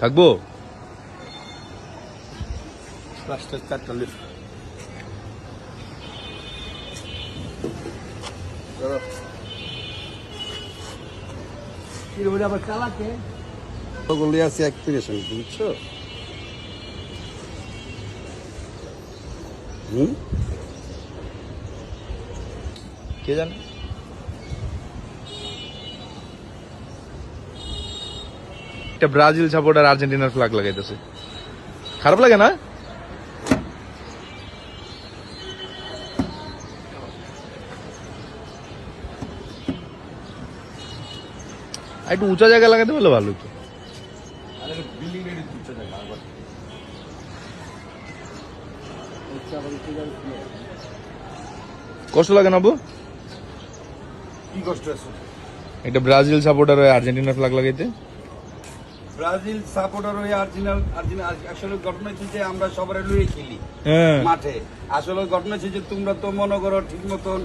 থাকবো। আবার কালাকে আছে অ্যাক্টিভেশন, বুঝছো? কে জানে। একটা ব্রাজিল সাপোর্টার আর্জেন্টিনার ফ্ল্যাগ লাগাইতেছে, খারাপ লাগে না? একটু উঁচা জায়গায় লাগাতে পারলে ভালো হতো। কষ্ট লাগে না আব্বু? কি কষ্ট আছে? একটা ব্রাজিল সাপোর্টার হয়ে আর্জেন্টিনার ফ্ল্যাগ লাগাইতে। ব্রাজিল সাপোর্টার হয়ে আসলে ঘটনা হচ্ছে যে আমরা সবাই লুয়ে খেলি হ্যাঁ, মাঠে। আসলে ঘটনা হচ্ছে যে তোমরা তো মনে করো ঠিক মতন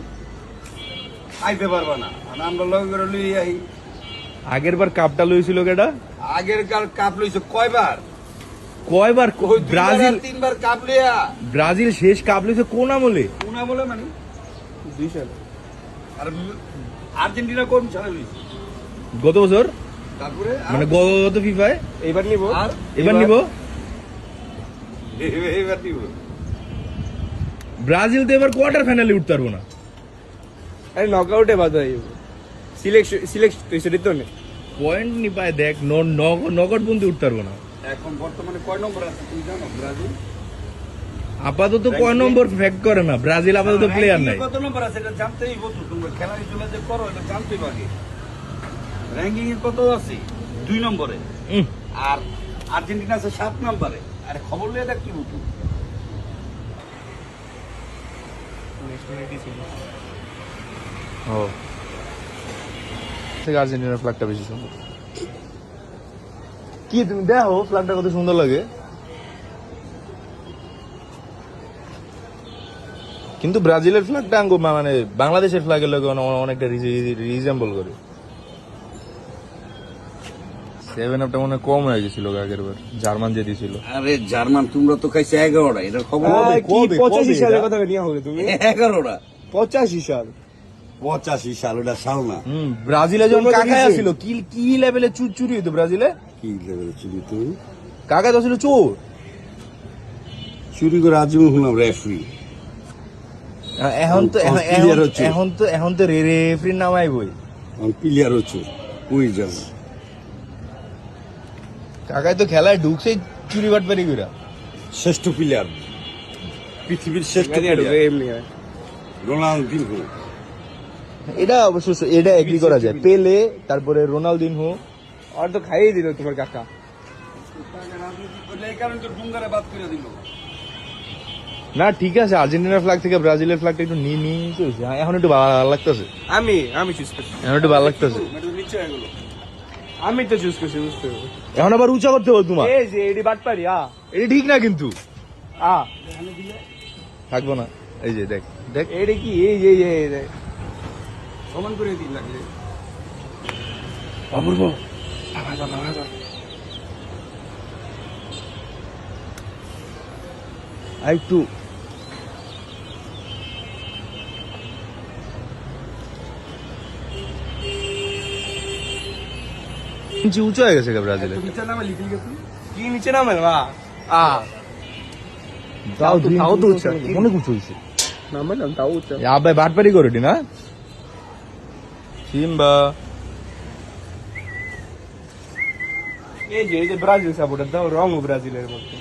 আইতে পারবা না, আর আমরা লগে করে লুই আই। আগের বার কাপটা লইছিল কেডা? আগের কাপ লইছে কয়বার? কয়বার? ওই ব্রাজিল 3বার কাপ লইয়া। ব্রাজিল শেষ কাপ লইছে কোন আমলে? কোনা বলে মানে 2 সালে। আর আর্জেন্টিনা কোন সালে লইছে? গত বছর, তারপরে মানে গত ফিফায় এইবার নিব। আর এবার নিব। এবার নিব। ব্রাজিল তো এবার কোয়ার্টার ফাইনালে উঠতে পারবো না। আরে নকআউটে বাদ হইব। সিলেক্ট তো সেটা তো নেই। পয়েন্ট নি পায় দেখ, নকআউট পর্যন্ত উঠতে পারবো না। এখন বর্তমানে কয় নম্বর আছে তুমি জানো ব্রাজিল? আপাতত কয় নম্বর ফ্যাক্ট করে না, ব্রাজিল আপাতত প্লেয়ার নাই। কত নম্বর আছে এটা জানতেই বলতো, তোমরা খেলার জন্য যে করো এটা জানতেই পারি। র্যাঙ্কিং এ কত আছে? 2 নম্বরে। আর আর্জেন্টিনা আছে 7 নম্বরে। আরে খবর নিয়ে দেখ কি বলতো। ও থেকে আর্জেন্টিনার ফ্ল্যাগটা বেশি সুন্দর। কি তুমি দেখো ফ্ল্যাগটা কত সুন্দর লাগে, কিন্তু ব্রাজিলের ফ্ল্যাগটা মানে বাংলাদেশের ফ্ল্যাগের লোক অনেকটা রিজেম্বল করে। 7 আপটা মনে হয় কম হয়ে গেছিল আগের বার, জার্মান যে দিছিল। আরে জার্মান তোমরা তো খাইছে 11টা, এটার খবর কবে, কি কবে, 85 সালের এটা? কথা নিয়ে হবে তুমি? 11টা। 85 সাল। 85 সাল, ওটা সাল না। ব্রাজিলে যখন তোমরা তো কাকা দিছে। ছিল কি লেভেলে চুরি হইতো ব্রাজিলে। কি লেভেল চুরি তুমি? কাকা তো ছিল চোর। চুরি করে আজীবন হলাম রেফারি। এখন তো এখন player হচ্ছে। এখন তো রেফারির নাম আইবই। আমি প্লেয়ার হচ্ছে ওই জানো। কাকাই তো খেলায় ঢুকছে চুরি বাটপারি কইরা। শ্রেষ্ঠ প্লেয়ার, পৃথিবীর শ্রেষ্ঠ গাড়ি ঢুকে প্লেয়ার এমনি হয়। রোনালদিনহো। এটা অবশ্য এটা এগ্রি করা যায়। পেলে, তারপরে রোনালদিনহো। আর তো খাইয়ে দিল তোমার কাকা। এই কারণে তো ডুঙ্গারে বাদ করে দিল। না ঠিক আছে, আর্জেন্টিনার ফ্ল্যাগ থেকে ব্রাজিলের ফ্ল্যাগটা একটু নিচে হয়েছে। এখন একটু ভালো লাগতেছে, আমি চুজ করছি। এখন একটু ভালো লাগতেছে। এটা নিচে হয়ে গেল। আমি তো চুজ করছি, বুঝতে পারো। এখন আবার উঁচা করতে হবে তোমার। এই যে এডি বাট পারি এটা ঠিক না কিন্তু। আ থাকবো না। এই যে দেখ দেখ, এডি কি এই যে সমান করে দিন লাগলে। অপূর্ব। আর একটু ইঞ্চি উঁচু হয়ে গেছে ব্রাজিলে। নিচে নামে লিখে গেছে। কি নিচে নামে বা তাও তাও তো উঁচু। অনেক উঁচু হয়েছে। নামলাম তাও উচ্চ। আবে বাটপারি করে না সিম্বা। এই যে ব্রাজিল সাপোর্টার দাও রং ব্রাজিলের মধ্যে।